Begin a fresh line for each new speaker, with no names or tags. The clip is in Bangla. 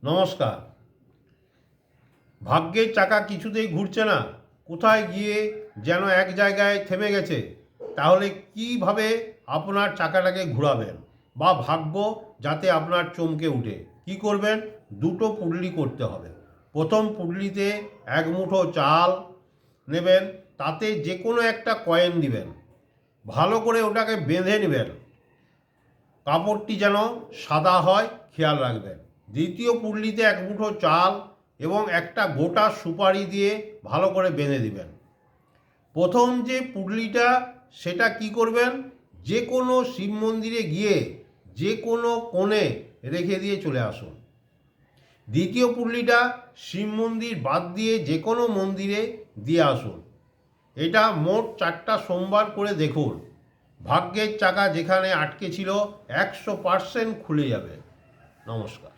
নমস্কার। ভাগ্যের চাকা কিছুতেই ঘুরছে না, কোথায় গিয়ে যেন এক জায়গায় থেমে গেছে। তাহলে কিভাবে আপনার চাকাটাকে ঘোরাবেন বা ভাগ্য যাতে আপনার চমকে উঠে? কি করবেন? দুটো পুডলি করতে হবে। প্রথম পুডলিতে এক মুঠো চাল নেবেন, তাতে যে কোনো একটা কয়েন দিবেন, ভালো করে ওটাকে বেঁধে নেবেন, কাপড়টি যেন সাদা হয় খেয়াল রাখবেন। দ্বিতীয় পুডলিতে এক মুঠো চাল এবং একটা গোটা সুপারি দিয়ে ভালো করে বেঁধে দিবেন। প্রথম যে পুডলিটা সেটা কি করবেন, যে কোনো শিব মন্দিরে গিয়ে যে কোনো কোণে রেখে দিয়ে চলে আসুন। দ্বিতীয় পুডলিটা শিব মন্দির বাদ দিয়ে যে কোনো মন্দিরে দিয়ে আসুন। এটা মোট 4টা সোমবার করে দেখুন, ভাগ্যের চাকা যেখানে আটকে ছিল 100% খুলে যাবে। নমস্কার।